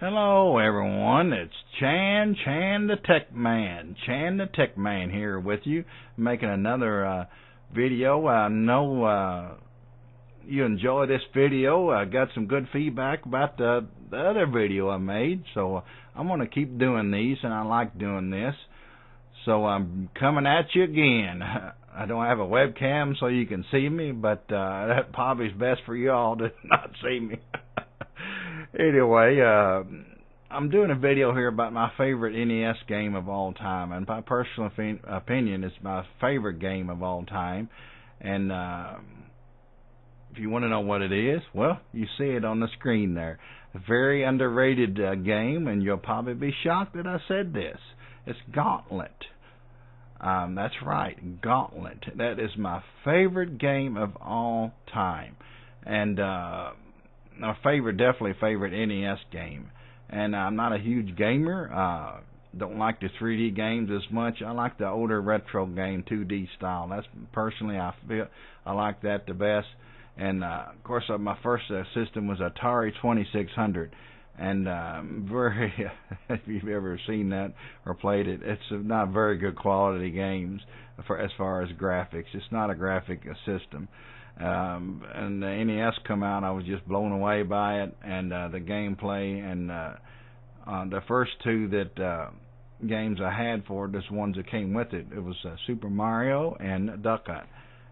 Hello everyone, it's Chan the Tech Man here with you, making another video. I know you enjoy this video. I got some good feedback about the other video I made, so I'm going to keep doing these, and I like doing this. So I'm coming at you again. I don't have a webcam so you can see me, but that probably is best for you all to not see me. Anyway, I'm doing a video here about my favorite NES game of all time, and my personal opinion, it's my favorite game of all time. And if you want to know what it is, well, you see it on the screen there. A very underrated game, and you'll probably be shocked that I said this. It's Gauntlet. That's right, Gauntlet. That is my favorite game of all time, and definitely favorite NES game. And I'm not a huge gamer. Don't like the 3D games as much. I like the older retro game, 2D style. That's personally, I feel I like that the best. And of course, my first system was Atari 2600. And very, if you've ever seen that or played it, it's not very good quality games as far as graphics. It's not a graphic system. And the NES come out, I was just blown away by it, and the gameplay, and the first two that games I had for it, just ones that came with it, it was Super Mario and Duck Hunt,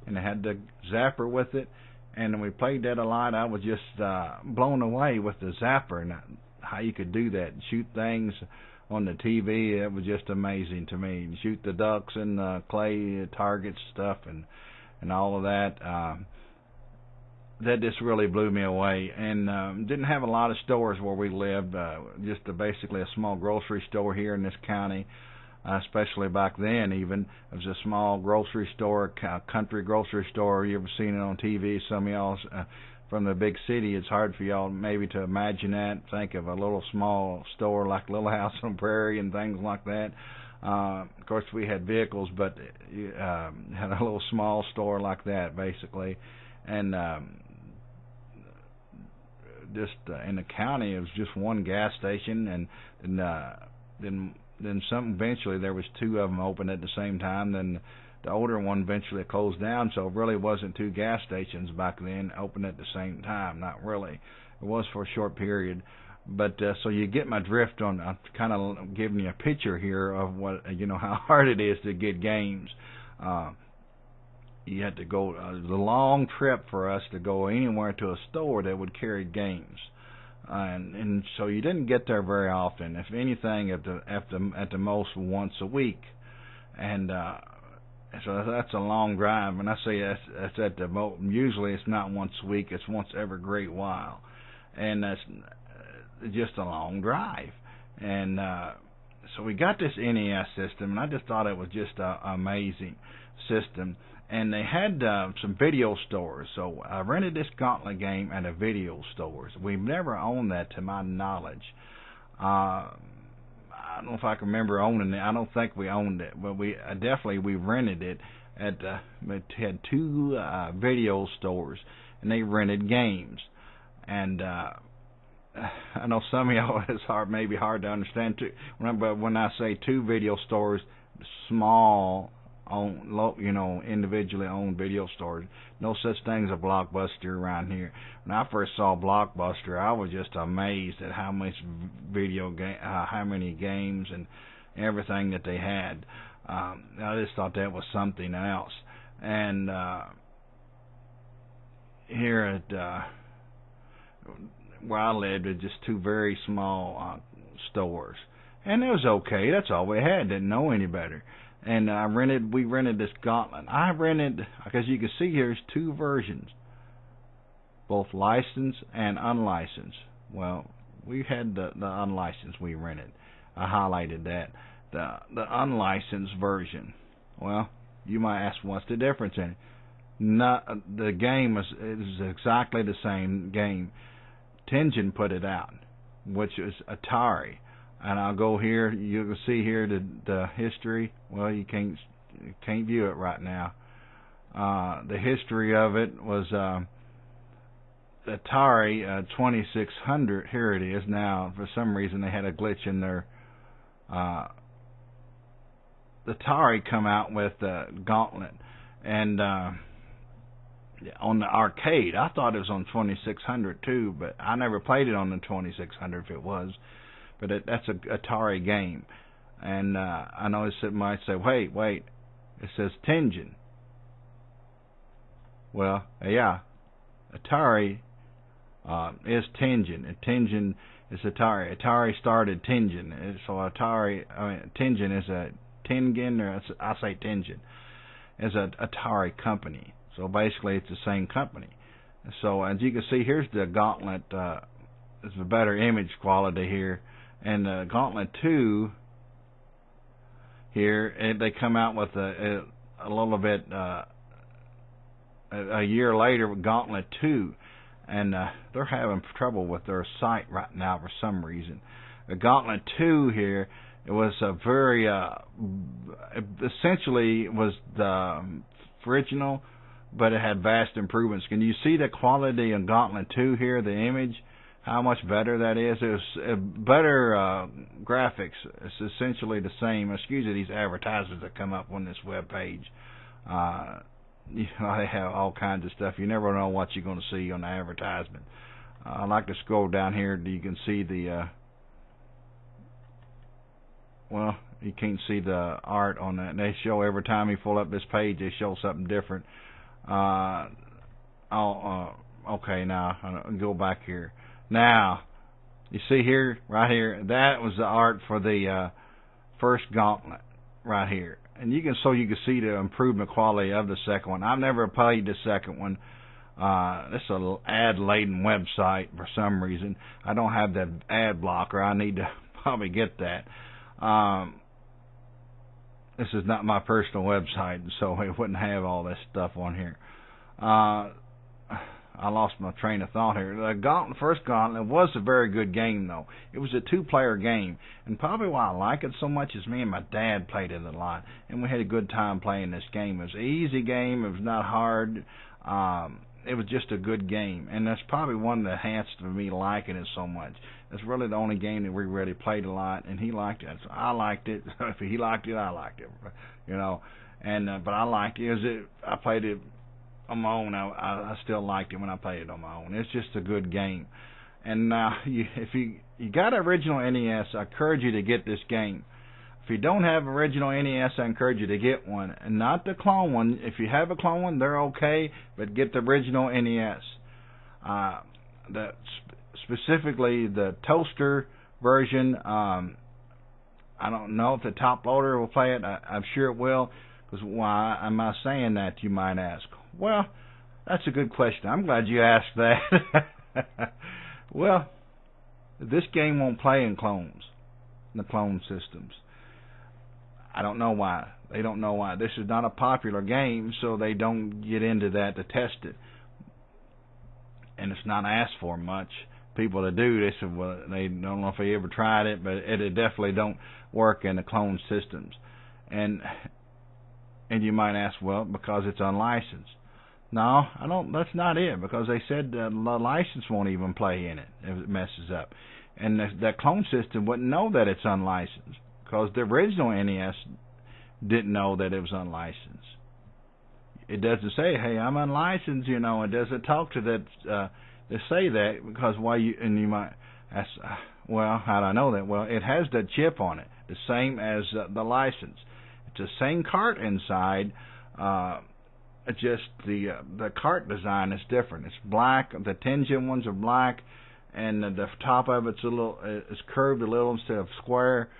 and it had the zapper with it. And we played that a lot. I was just blown away with the zapper and how you could do that and shoot things on the TV. It was just amazing to me. And shoot the ducks and clay targets stuff and all of that. That just really blew me away. And didn't have a lot of stores where we lived. Just basically a small grocery store here in this county. Especially back then, even it was a small grocery store, country grocery store. You ever seen it on TV? Some of y'all from the big city, it's hard for y'all maybe to imagine that. Think of a little small store like Little House on the Prairie and things like that. Of course, we had vehicles, but had a little small store like that, basically. And just in the county, it was just one gas station, and then some, eventually there was two of them open at the same time. Then the older one eventually closed down, so it really wasn't two gas stations back then open at the same time. Not really. It was for a short period. But so you get my drift on. I'm kind of giving you a picture here of what, how hard it is to get games. You had to go the long trip for us to go anywhere to a store that would carry games. And so you didn't get there very often. If anything, at the most once a week, and so that's a long drive. And I say that's at the most. Usually it's not once a week; it's once every great while, and that's just a long drive. And so we got this NES system, and I just thought it was just an amazing system. And they had some video stores, so I rented this Gauntlet game at a video stores. We've never owned that to my knowledge. I don't know if I can remember owning it. I don't think we owned it, but we rented it at. It had two video stores, and they rented games. And I know some of y'all it's maybe hard to understand too. But when I say two video stores, small, individually owned video stores. No such thing as a Blockbuster around here. When I first saw Blockbuster, I was just amazed at how much how many games and everything that they had. I just thought that was something else. And here at where I lived, it was just two very small stores, and it was okay. That's all we had. Didn't know any better. And we rented this Gauntlet. I rented, because you can see here's two versions, both licensed and unlicensed. Well, we had the unlicensed we rented. I highlighted that. The unlicensed version. Well, you might ask, what's the difference in it? The game is exactly the same game. Tengen put it out, which is Atari. And I'll go here. You can see here the history. Well, you can't view it right now. The history of it was Atari 2600. Here it is now. For some reason, they had a glitch in their Atari come out with Gauntlet, and on the arcade. I thought it was on 2600 too, but I never played it on the 2600 if it was. But that's a Atari game, and I know it might say, wait, it says Tengen. Well, yeah, Atari is Tengen, and Tengen is Atari. Atari started Tengen, so Tengen is a Tengen, or I say Tengen, is an Atari company. So basically, it's the same company. So as you can see, here's the Gauntlet. It's a better image quality here, and the Gauntlet 2 here, they come out with a little bit a year later with Gauntlet 2, and they're having trouble with their site right now for some reason. The Gauntlet 2 here, it was a very essentially was the original, but it had vast improvements. Can you see the quality in Gauntlet 2 here, the image, how much better that is? It was better graphics. It's essentially the same. Excuse me, these advertisements that come up on this web page. You know, they have all kinds of stuff. You never know what you're going to see on the advertisement. I like to scroll down here. You can see the well, you can't see the art on that. They show every time you pull up this page, they show something different. Okay, now I'll go back here. Now, you see here, right here, that was the art for the first Gauntlet, right here. And you can see the improvement quality of the second one. I've never played the second one. This is an ad-laden website for some reason. I don't have that ad blocker. I need to probably get that. This is not my personal website, so it wouldn't have all this stuff on here. I lost my train of thought here. The first Gauntlet was a very good game, though. It was a two-player game, and probably why I like it so much is me and my dad played it a lot, and we had a good time playing this game. It was an easy game. It was not hard. It was just a good game, and that's probably one that enhanced me liking it so much. It's really the only game that we really played a lot, and he liked it. So I liked it. If he liked it, I liked it. You know, and but I liked it. I played it on my own. I still liked it when I played it on my own. It's just a good game. And if you got an original NES, I encourage you to get this game. If you don't have original NES, I encourage you to get one, and not the clone one. If you have a clone one, they're okay, but get the original NES. Specifically the toaster version. I don't know if the top loader will play it. I'm sure it will. Because why am I saying that, you might ask? Well, that's a good question. I'm glad you asked that. Well, this game won't play in clones, in the clone systems. I don't know why. They don't know why. This is not a popular game, so they don't get into that to test it. And it's not asked for much. People that do this, well, they don't know if they ever tried it, but it definitely don't work in the clone systems. And you might ask, well, because it's unlicensed. No, I don't. That's not it, because they said the license won't even play in it if it messes up. And that clone system wouldn't know that it's unlicensed, because the original NES didn't know that it was unlicensed. It doesn't say, hey, I'm unlicensed, you know. It doesn't talk to that, to say that, because and you might ask, well, how do I know that? Well, it has the chip on it, the same as the license. It's the same cart inside, just the cart design is different. It's black. The Tengen ones are black, and the top of it's it's curved a little instead of square.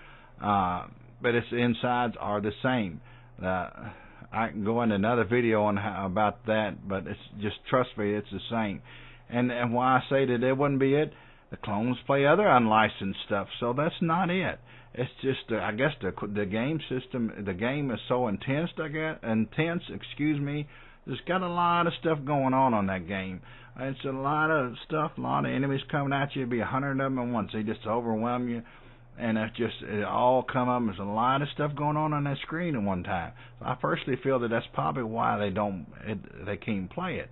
But its insides are the same. I can go into another video on about that, but it's just, trust me, it's the same. And why I say that it wouldn't be it, the clones play other unlicensed stuff, so that's not it. It's just, I guess the game system, the game is so intense. Excuse me. There's got a lot of stuff going on that game. It's a lot of stuff, a lot of enemies coming at you. It'd be 100 of them at once. They just overwhelm you. And it all come up. There's a lot of stuff going on that screen at one time. So I personally feel that that's probably why they can't play it.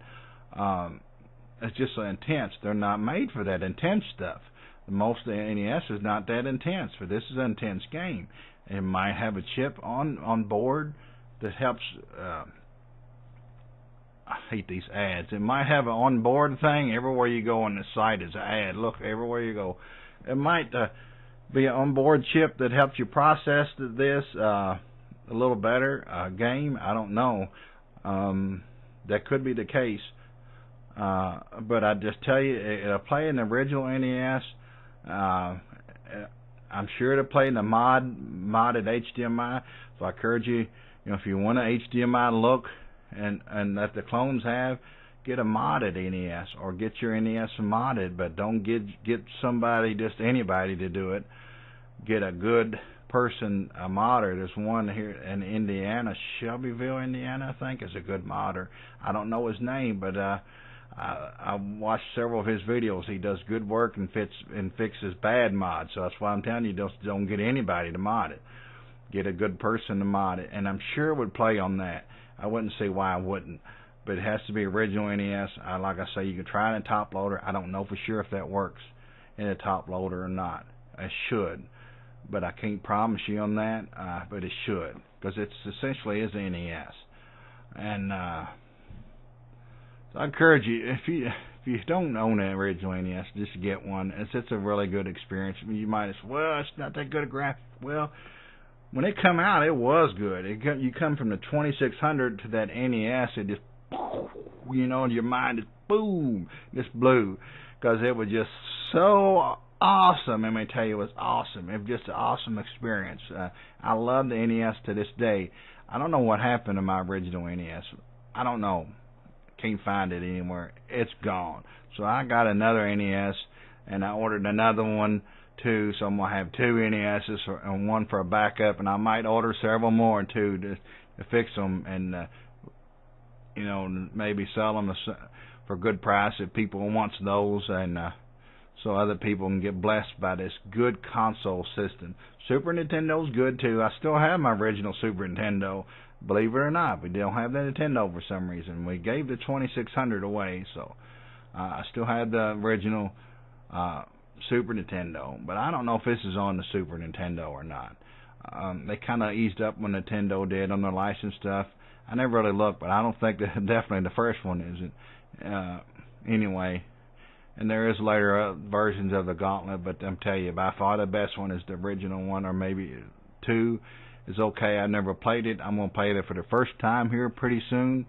it's just so intense. They're not made for that intense stuff. Most of the NES is not that intense, but this is an intense game. It might have a chip on board that helps. I hate these ads. It might have an on-board thing. Everywhere you go on the site is an ad. Look, everywhere you go. It might be an on-board chip that helps you process this a little better. Game, I don't know. That could be the case. But I just tell you, it'll play in the original NES. I'm sure it'll play in the modded HDMI. So I encourage you, if you want an HDMI look and that the clones have, get a modded NES or get your NES modded, but don't get somebody, just anybody to do it. Get a good person, a modder. There's one here in Indiana, Shelbyville, Indiana, I think, is a good modder. I don't know his name, but I watched several of his videos. He does good work and fixes bad mods. So that's why I'm telling you, don't get anybody to mod it. Get a good person to mod it, and I'm sure it would play on that. I wouldn't see why I wouldn't, but it has to be original NES. Like I say, you can try it in top loader. I don't know for sure if that works in a top loader or not. It should, but I can't promise you on that. But it should, because it essentially is NES. And so I encourage you, if you don't own an original NES, just get one. It's a really good experience. I mean, you might say, well, it's not that good a graphic. Well, when it come out, it was good. You come from the 2600 to that NES, it just, your mind is boom, just blew, because it was just so awesome. Let me tell you, it was awesome. It was just an awesome experience. I love the NES to this day. I don't know what happened to my original NES. I don't know. Can't find it anywhere. It's gone. So I got another NES, and I ordered another one too. So I'm gonna have two NESs and one for a backup, and I might order several more too to fix them, and maybe sell them for a good price if people want those, and so other people can get blessed by this good console system. Super Nintendo's good too. I still have my original Super Nintendo. Believe it or not, we don't have the Nintendo for some reason. We gave the 2600 away, so I still have the original Super Nintendo, but I don't know if this is on the Super Nintendo or not. They kind of eased up when Nintendo did on their license stuff. I never really looked, but I don't think that definitely the first one isn't. Anyway, and there is later versions of the Gauntlet, but I'm telling you, by far the best one is the original one, or maybe two is okay. I never played it. I'm going to play it for the first time here pretty soon,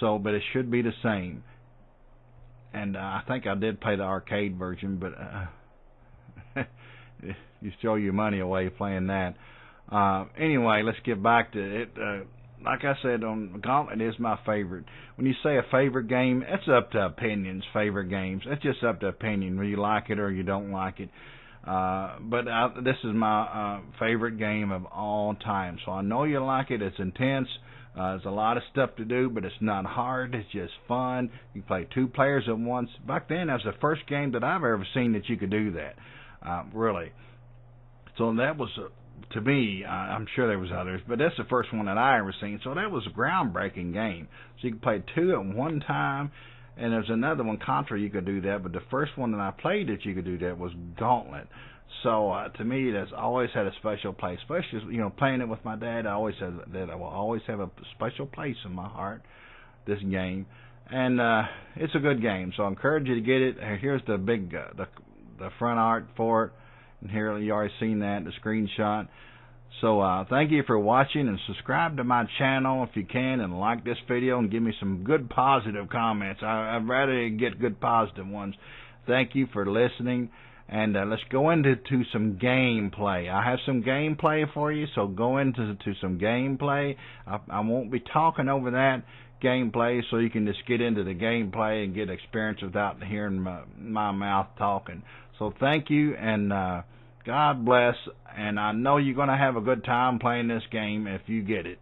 so but it should be the same. And I think I did play the arcade version, but you throw your money away playing that. Anyway, let's get back to it. Like I said, Gauntlet is my favorite. When you say a favorite game, it's up to opinions, favorite games. It's just up to opinion, whether you like it or you don't like it. But this is my favorite game of all time. So I know you like it. It's intense. There's a lot of stuff to do, but it's not hard. It's just fun. You play two players at once. Back then, that was the first game that I've ever seen that you could do that, really. So that was, to me, I'm sure there was others, but that's the first one that I ever seen. So that was a groundbreaking game. So you could play two at one time, and there's another one, Contra, you could do that, but the first one that I played that you could do that was Gauntlet. So to me, that's always had a special place, especially playing it with my dad. I always said that I will always have a special place in my heart. This game, and it's a good game. So I encourage you to get it. Here's the big the front art for it, and here you already seen that, the screenshot. So thank you for watching, and subscribe to my channel if you can, and like this video and give me some good positive comments. I'd rather get good positive ones. Thank you for listening. And let's go into some gameplay. I have some gameplay for you, so go into some gameplay. I won't be talking over that gameplay, so you can just get into the gameplay and get experience without hearing my mouth talking. So thank you, and God bless. And I know you're going to have a good time playing this game if you get it.